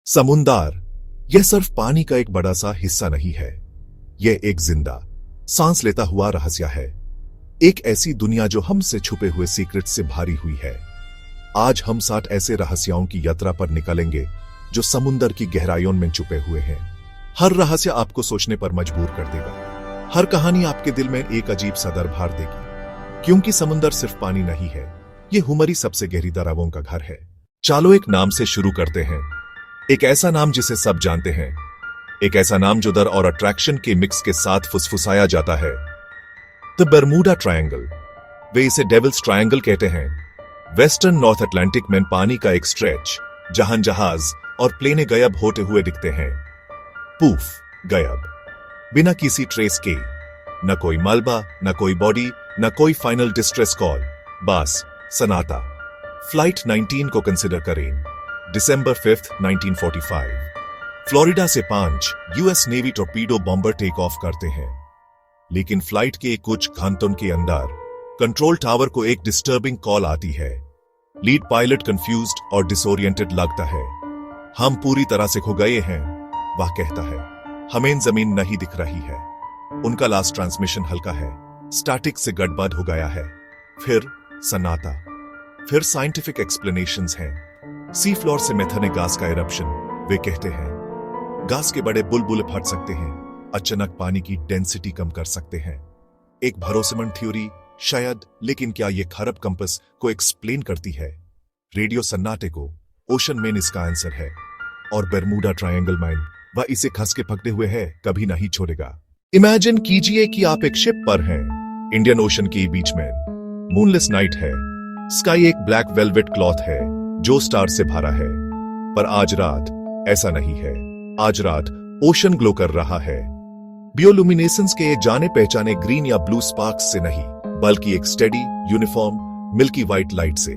समुंदर यह सिर्फ पानी का एक बड़ा सा हिस्सा नहीं है। यह एक जिंदा, सांस लेता हुआ रहस्य है। एक ऐसी दुनिया जो हमसे छुपे हुए सीक्रेट से भारी हुई है। आज हम 60 ऐसे रहस्यों की यात्रा पर निकलेंगे जो समुंदर की गहराइयों में छुपे हुए हैं। हर रहस्य आपको सोचने पर मजबूर कर देगा। हर कहानी आपके दिल में एक अजीब सा डर भर देगी, क्योंकि समुंदर सिर्फ पानी नहीं है, ये हमारी सबसे गहरी दरारों का घर है। चलो एक नाम से शुरू करते हैं। एक ऐसा नाम जिसे सब जानते हैं, एक ऐसा नाम जो डर और अट्रैक्शन के मिक्स के साथ फुसफुसाया जाता है, द बर्मुडा ट्रायंगल। वे इसे डेविल्स ट्रायंगल कहते हैं। वेस्टर्न नॉर्थ अटलांटिक में पानी का एक स्ट्रेच जहां जहाज और प्लेनें गायब होते हुए दिखते हैं। पूफ, गायब, बिना किसी ट्रेस के। न कोई मलबा, न कोई बॉडी, न कोई फाइनल डिस्ट्रेस कॉल, बस सन्नाटा। फ्लाइट 19 को कंसिडर करें। दिसंबर 5, 1945। फ्लोरिडा से 5 US navy torpedo bomber take off करते हैं, लेकिन फ्लाइट के कुछ घंटों के अंदर कंट्रोल टावर को एक डिस्टर्बिंग कॉल आती है। लीड पायलट कंफ्यूज्ड और डिसोरिएंटेड लगता है। हम पूरी तरह से खो गए हैं, वह कहता है। हमें जमीन नहीं दिख रही है। उनका लास्ट ट्रांसमिशन हल्का है, स्टैटिक से गड़बड़ हो गया है। फिर सन्नाटा, फिर साइंटिफिक एक्सप्लेनेशंस हैं। सी फ्लोर से मेथेन गैस का इरप्शन। वे कहते हैं गैस के बड़े बुलबुले फट सकते हैं, अचानक पानी की डेंसिटी कम कर सकते हैं। एक भरोसेमंद थ्योरी शायद, लेकिन क्या यह खरब कंपस को एक्सप्लेन करती है? रेडियो सन्नाटे को ओशन में इसका आंसर है, और बर्मुडा ट्रायंगल माइन वह इसे खस के पकड़े हुए है, कभी नहीं छोड़ेगा। इमेजिन कीजिए कि आप एक शिप पर हैं, इंडियन ओशन के बीच में। मूनलेस नाइट है, स्काई एक ब्लैक वेलवेट क्लॉथ है जो स्टार से भरा है। पर आज रात ऐसा नहीं है। आज रात ओशन ग्लो कर रहा है, बियोलुमिनेसेंस के जाने पहचाने ग्रीन या ब्लू स्पार्क्स से नहीं, बल्कि एक steady, uniform, milky white light से।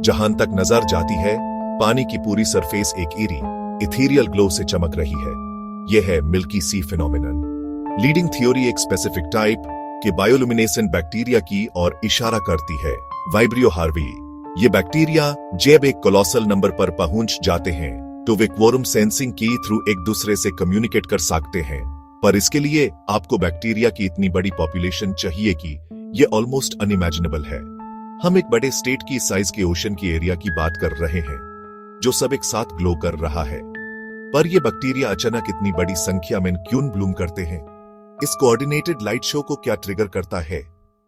जहां तक नजर जाती है, पानी की पूरी सरफेस एक ईरी, इथेरियल ग्लो से चमक रही है। यह है मिल्की सी फिनोमिनन। लीडिंग थ्योरी एक स्पेसिफिक टाइप के बायोलुमिनेसेंट बैक्टीरिया की ओर इशारा करती है, वाइब्रियो हार्वी। ये बैक्टीरिया जब एक कोलोसल नंबर पर पहुंच जाते हैं तो वे क्वोरम सेंसिंग की थ्रू एक दूसरे से कम्युनिकेट कर सकते हैं। पर इसके लिए आपको बैक्टीरिया की इतनी बड़ी पॉपुलेशन चाहिए कि ये ऑलमोस्ट अनइमेजिनेबल है। हम एक बड़े स्टेट की साइज के ओशन की एरिया की बात कर रहे हैं जो सब एक साथ ग्लो कर रहा है। पर ये बैक्टीरिया अचानक इतनी बड़ी संख्या में क्यों ब्लूम करते हैं? इस कोऑर्डिनेटेड लाइट शो को क्या ट्रिगर करता है?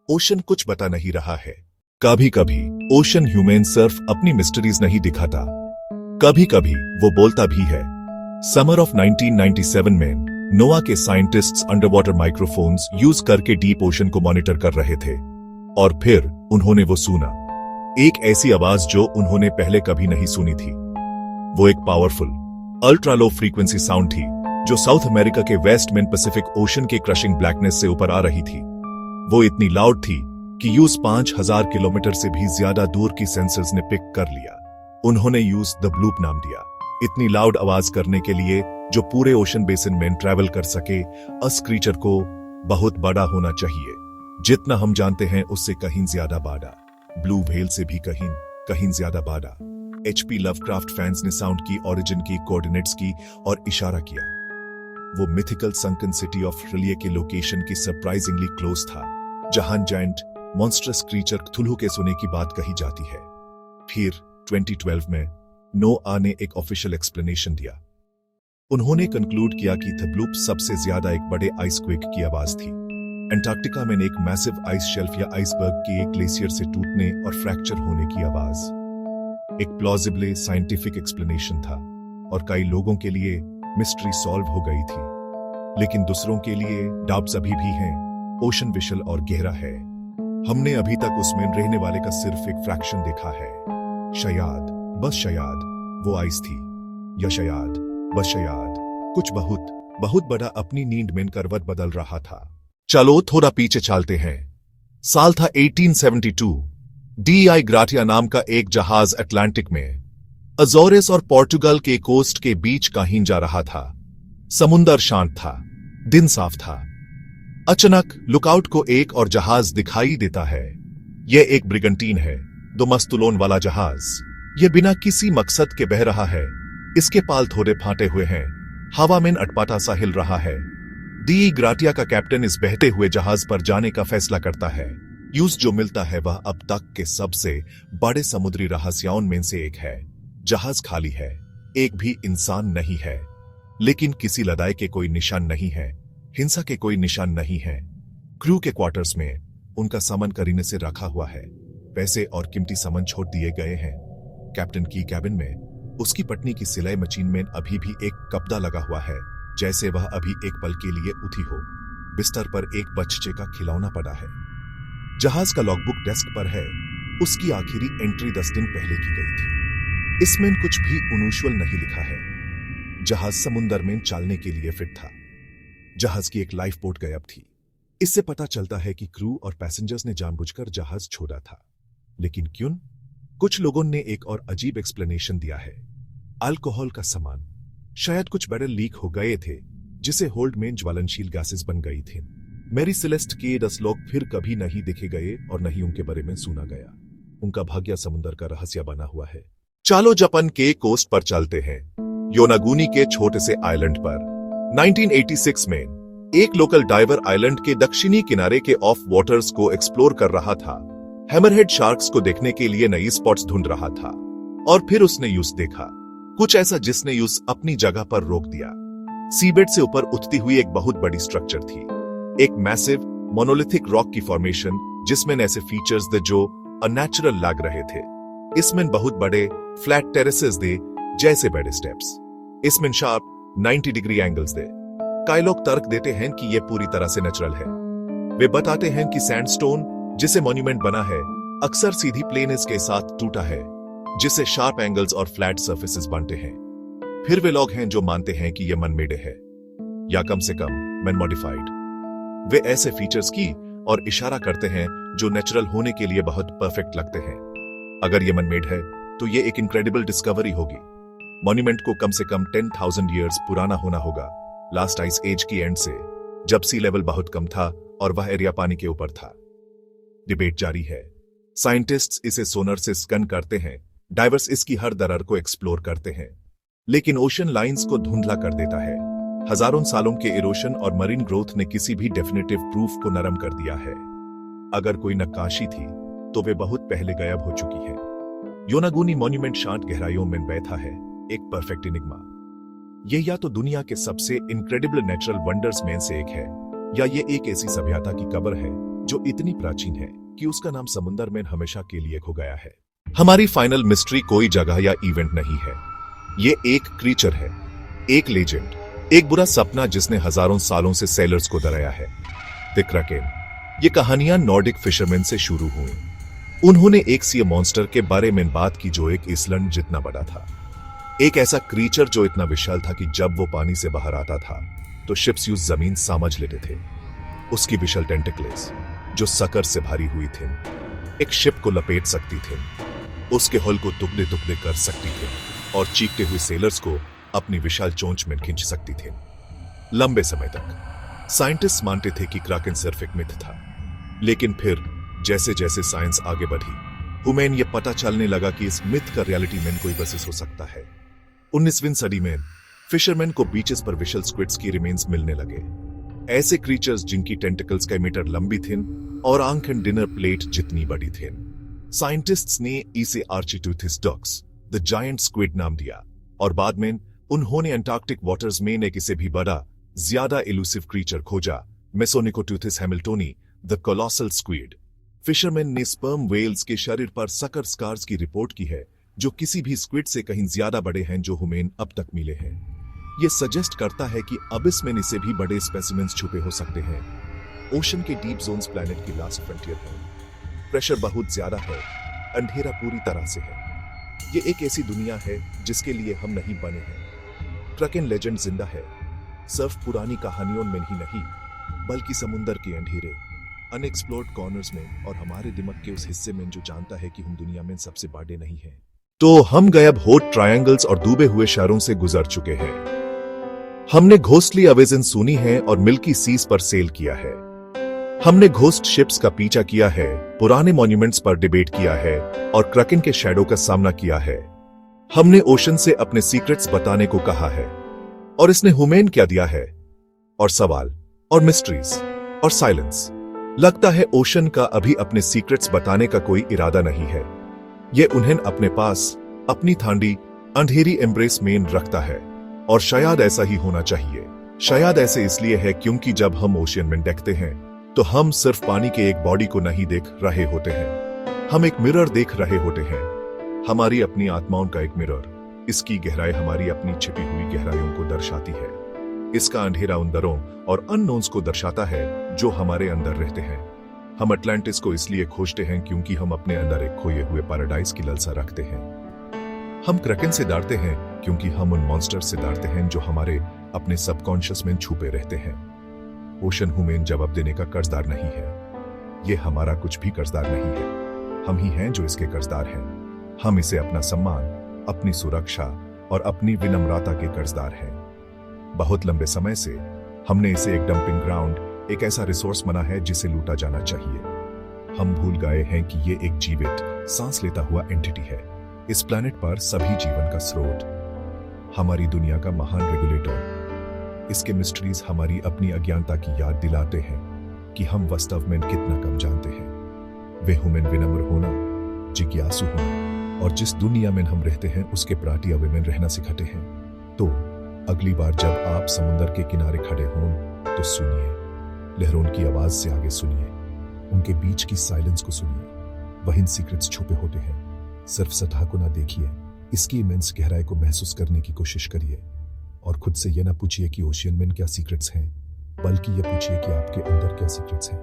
ओशन कुछ बता नहीं रहा है। कभी कभी ओशन ह्यूमन सिर्फ अपनी मिस्ट्रीज नहीं दिखाता, कभी कभी वो बोलता भी है। समर ऑफ 1997 में नोआ के साइंटिस्ट्स अंडरवाटर माइक्रोफोन्स यूज करके डीप ओशन को मॉनिटर कर रहे थे, और फिर उन्होंने वो सुना, एक ऐसी आवाज जो उन्होंने पहले कभी नहीं सुनी थी। वो एक powerful ultra low frequency sound थी जो साउथ अमेरिका के वेस्ट में पैसिफिक ओशन के क्रशिंग ब्लैकनेस से ऊपर आ रही थी। वो इतनी लाउड थी कि यूज 5000 किलोमीटर से भी ज्यादा दूर की सेंसर्स ने पिक कर लिया। उन्होंने यूज द ब्लूप नाम दिया, इतनी लाउड आवाज करने के लिए जो पूरे ओशन बेसिन में ट्रैवल कर सके। अस क्रीचर को बहुत बड़ा होना चाहिए, जितना हम जानते हैं उससे कहीं ज्यादा बड़ा, ब्लू व्हेल से भी कहीं ज्यादा बड़ा। HP लवक्राफ्ट फैंस ने साउंड की ओरिजिन की कोऑर्डिनेट्स की और इशारा किया। वो मिथिकल संकन सिटी ऑफ रिलिये के लोकेशन की सरप्राइजिंगली क्लोज था, जहां जायंट मॉन्स्ट्रस क्रीचर क्थुल्हू के सोने की बात कही जाती है। फिर 2012 में नोआ ने एक ऑफिशियल एक्सप्लेनेशन दिया। उन्होंने कंक्लूड किया कि द ब्लूप सबसे ज्यादा एक बड़े आइसक्वेक की आवाज थी, अंटार्कटिका में एक मैसिव आइस शेल्फ या आइसबर्ग के एक ग्लेशियर से टूटने और फ्रैक्चर होने की आवाज। एक प्लॉजिबल साइंटिफिक एक्सप्लेनेशन था, और कई लोगों के लिए मिस्ट्री सॉल्व हो गई थी, लेकिन दूसरों के लिए डाउट्स अभी भी हैं। ओशन विशाल और गहरा है, हमने अभी तक उसमें रहने वाले का सिर्फ एक फ्रैक्शन देखा है। शायद, बस शायद वो आइस थी, या शायद, बस शायद कुछ बहुत बहुत बड़ा अपनी नींद में करवट बदल रहा था। चलो थोड़ा पीछे चलते हैं। साल था 1872। DI ग्राटिया नाम का एक जहाज अटलांटिक में अजोरेस और पोर्टुगल के कोस्ट के बीच कहीं जा रहा था। समुंदर शांत था, दिन साफ था। अचानक लुकआउट को एक और जहाज दिखाई देता है। यह एक ब्रिगंटीन है, 2 मस्तूलों वाला जहाज। यह बिना किसी मकसद के बह रहा है, इसके पाल थोड़े फाटे हुए हैं, हवा में अटपटा सा हिल रहा है। डी ग्राटिया का कैप्टन इस बहते हुए जहाज पर जाने का फैसला करता है। न्यूज जो मिलता है वह अब तक के सबसे बड़े समुद्री रहस्यों में से एक है। जहाज खाली है, एक भी इंसान नहीं है, लेकिन किसी लड़ाई के कोई निशान नहीं है, हिंसा के कोई निशान नहीं है। क्रू के क्वार्टर्स में उनका सामान करीने से रखा हुआ है, पैसे और कीमती सामान छोड़ दिए गए हैं। कैप्टन की कैबिन में उसकी पत्नी की सिलाई मशीन में अभी भी एक कपड़ा लगा हुआ है, जैसे वह अभी एक पल के लिए उठी हो। बिस्तर पर एक बच्चे का खिलौना पड़ा है। जहाज का लॉगबुक डेस्क पर है, उसकी आखिरी एंट्री 10 दिन पहले की गई थी। इसमें कुछ भी अनयूजुअल नहीं लिखा है। जहाज समुद्र में चलने के लिए फिट था। जहाज की एक लाइफ बोट गायब थी। इससे पता चलता है कि क्रू और पैसेंजर्स ने जानबूझकर जहाज छोड़ा था, लेकिन क्यों? कुछ लोगों ने एक और अजीब एक्सप्लेनेशन दिया है। अल्कोहल का सामान, शायद कुछ बैरल लीक हो गए थे, जिसे होल्ड में ज्वलनशील गैसेस बन गई थी। मैरी सेलेस्ट के 10 लोग फिर कभी नहीं देखे गए और नहीं उनके बारे में सुना गया। उनका भाग्य समुद्र का रहस्य बना हुआ है। चलो जापान के कोस्ट पर चलते हैं, योनागुनी के छोटे से आइलैंड पर। 1986 में एक लोकल डाइवर आइलैंड के दक्षिणी किनारे के ऑफ वाटर्स को एक्सप्लोर कर रहा था। हैमरहेड शार्क्स को देखने के लिए नई स्पॉट्स ढूंढ रहा था, और फिर उसने यूस देखा, कुछ ऐसा जिसने यूस अपनी जगह पर रोक दिया। सीबेड से ऊपर उठती हुई एक बहुत बड़ी स्ट्रक्चर थी, एक मैसिव मोनोलिथिक रॉक की फॉर्मेशन, जिसमें ऐसे फीचर्स थे जो अननेचुरल लग रहे थे। इसमें बहुत बड़े फ्लैट टेरेसेस थे, जैसे बड़े स्टेप्स। इसमें शार्प 90 डिग्री एंगल्स थे। कई लोग तर्क देते हैं कि यह पूरी तरह से नेचुरल है। वे बताते हैं कि सैंडस्टोन जिसे मॉन्यूमेंट बना है, अक्सर सीधी प्लेन्स के साथ टूटा है, जिससे शार्प एंगल्स और फ्लैट सर्फेसेस बनते हैं। फिर वे लोग हैं जो मानते हैं कि यह मन मेड है, या कम से कम मैन मॉडिफाइड। वे ऐसे फीचर्स की और इशारा करते हैं जो नेचुरल होने के लिए बहुत परफेक्ट लगते हैं। अगर ये मन मेड है तो ये एक इनक्रेडिबल डिस्कवरी होगी। मॉन्यूमेंट को कम से कम 10,000 ईयर्स पुराना होना होगा, लास्ट आइस एज की एंड से, जब सी लेवल बहुत कम था और वह एरिया पानी के ऊपर था। डिबेट जारी है। साइंटिस्ट्स इसे सोनर से स्कैन करते हैं, डाइवर्स इसकी हर दरार को एक्सप्लोर करते हैं, लेकिन ओशन लाइंस को धुंधला कर देता है। हजारों सालों के इरोशन और मरीन ग्रोथ ने किसी भी डेफिनेटिव प्रूफ को नरम कर दिया है। अगर कोई नक्काशी थी तो वे बहुत पहले गायब हो चुकी है। योनागुनी मॉन्यूमेंट शांत गहराइयों में बैठा है, एक परफेक्ट इनिग्मा। यह या तो दुनिया के सबसे इनक्रेडिबल नेचुरल वंडर्स में से एक है, या ये एक ऐसी सभ्यता की कब्र है जो इतनी प्राचीन है कि उसका नाम समुद्र में हमेशा के लिए खो गया है। हमारी फाइनल मिस्ट्री कोई जगह या इवेंट नहीं है, ये एक क्रीचर है, एक लेजेंड, एक बुरा सपना जिसने हजारों सालों से सेलर्स को डराया है। द क्रकेन। ये कहानियां नॉर्डिक फिशरमैन से शुरू हुई। उन्होंने एक सी मॉन्स्टर के बारे में बात की जो एक आइसलैंड जितना बड़ा था, एक ऐसा क्रीचर जो इतना विशाल था कि जब वो पानी से बाहर आता था तो शिप्स यूज जमीन समझ लेते थे। उसकी विशाल टेंटिकल्स जो सकर से भरी हुई थी, एक शिप को लपेट सकती थी, उसके हुल को टुकड़े टुकड़े कर सकती थी और चीखते हुए सेलर्स को अपनी विशाल चोंच में खींच सकती थी। लंबे समय तक साइंटिस्ट मानते थे कि क्राकेन सिर्फ एक मिथ था, लेकिन फिर जैसे जैसे साइंस आगे बढ़ी, उमें यह पता चलने लगा कि इस मिथ का रियलिटी में कोई बेसिस हो सकता है। 19वीं सदी में फिशरमैन को बीचेस पर विशाल स्क्विड्स की रिमेन्स मिलने लगे, ऐसे क्रीचर्स जिनकी टेंटिकल्स कई मीटर लंबी थीं और आंखें डिनर प्लेट जितनी बड़ी थीं। साइंटिस्ट्स ने इसे आर्चिटूथिस डक्स, द जायंट स्क्विड नाम दिया, और बाद में उन्होंने अंटार्कटिक वाटर्स में एक इससे भी बड़ा, ज्यादा इलूसिव क्रीचर खोजा, मेसोनिकोटूथिस हैमिल्टोनी, द कोलोसल स्क्विड। फिशरमैन ने स्पर्म वेल्स के शरीर पर सकर स्कार्स की रिपोर्ट की है, जो किसी भी स्क्विड से कहीं ज्यादा बड़े हैं जो हुमेन अब तक मिले हैं। यह सजेस्ट करता है कि अबिस में इससे भी बड़े स्पेसिमेंस छुपे हो सकते हैं। ओशन के डीप जोन्स प्लैनेट की लास्ट फ्रंटियर है। प्रेशर बहुत ज्यादा है, अंधेरा पूरी तरह से है। यह एक ऐसी दुनिया है जिसके लिए हम नहीं बने हैं। क्रकेन लेजेंड जिंदा है, सिर्फ पुरानी कहानियों में ही नहीं, बल्कि समुद्र के अंधेरे अनएक्सप्लोर्ड कॉर्नर्स में और हमारे दिमाग के उस हिस्से में जो जानता है कि हम दुनिया में सबसे बड़े नहीं हैं। तो हम गायब हॉट ट्रायंगल्स और डूबे हुए शहरों से गुजर चुके हैं। हमने घोस्टली अवेजन सुनी है और मिल्की सीज पर सेल किया है। हमने घोस्ट शिप्स का पीछा किया है, पुराने मॉन्यूमेंट्स पर डिबेट किया है और क्रकेन के शैडो का सामना किया है। हमने ओशन से अपने सीक्रेट्स बताने को कहा है, और इसने हुमेन क्या दिया है? और सवाल, और मिस्ट्रीज, और साइलेंस। लगता है ओशन का अभी अपने सीक्रेट्स बताने का कोई इरादा नहीं है। ये उन्हें अपने पास अपनी थांडी अंधेरी एम्ब्रेस में रखता है, और शायद ऐसा ही होना चाहिए। शायद ऐसे इसलिए है क्योंकि जब हम ओशियन में देखते हैं तो हम सिर्फ पानी के एक बॉडी को नहीं देख रहे होते हैं, हम एक मिरर देख रहे होते हैं, हमारी अपनी आत्माओं का एक मिरर। इसकी गहराई हमारी अपनी छिपी हुई गहराइयों को दर्शाती है। इसका अंधेरा उन दरों और अननोन्स को दर्शाता है जो हमारे अंदर रहते हैं। हम अटलांटिस को इसलिए खोजते हैं क्योंकि हम अपने अंदर एक खोए हुए पैराडाइज की लालसा रखते हैं। हम क्रैकन से डरते हैं क्योंकि हम उन मॉन्स्टर से डरते हैं जो हमारे अपने सबकॉन्शियस में छुपे रहते हैं। ओशन हुमेन जवाब देने का कर्जदार नहीं है। ये हमारा कुछ भी कर्जदार नहीं है, हम ही हैं जो इसके कर्जदार हैं। हम इसे अपना सम्मान, अपनी सुरक्षा और अपनी विनम्रता के कर्जदार हैं। बहुत लंबे समय से हमने इसे एक डंपिंग ग्राउंड, एक ऐसा रिसोर्स माना है जिसे लूटा जाना चाहिए। हम भूल गए हैं कि ये एक जीवित, सांस लेता हुआ एंटिटी है, इस प्लैनेट पर सभी जीवन का स्रोत, हमारी दुनिया का महान रेगुलेटर। इसके मिस्ट्रीज हमारी अपनी अज्ञानता की याद दिलाते हैं कि हम वास्तव में कितना कम जानते हैं। वे हुमेन विनम्र होना, जिज्ञासु होना और जिस दुनिया में हम रहते हैं उसके प्रति अवेमन रहना सिखाते हैं। तो अगली बार जब आप समुद्र के किनारे खड़े हों तो सुनिए, लहरों की आवाज से आगे सुनिए, उनके बीच की साइलेंस को सुनिए। वहीं सीक्रेट्स छुपे होते हैं। सिर्फ सतह को ना देखिए, इसकी इमेंस गहराई को महसूस करने की कोशिश करिए। और खुद से यह ना पूछिए कि ओशियन में क्या सीक्रेट्स हैं, बल्कि यह पूछिए कि आपके अंदर क्या सीक्रेट्स हैं।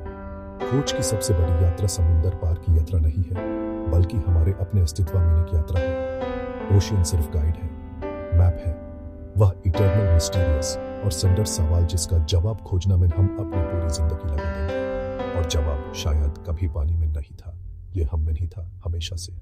खोज की सबसे बड़ी यात्रा समुद्र पार की यात्रा नहीं है, बल्कि हमारे अपने अस्तित्व में की यात्रा है। ओशियन सिर्फ गाइड है, मैप है, वह इटर्नल मिस्टीरियस और सुंदर सवाल जिसका जवाब खोजना में हम अपनी पूरी जिंदगी लगा देंगे। और जवाब शायद कभी पानी में नहीं था, यह हम में ही था हमेशा से।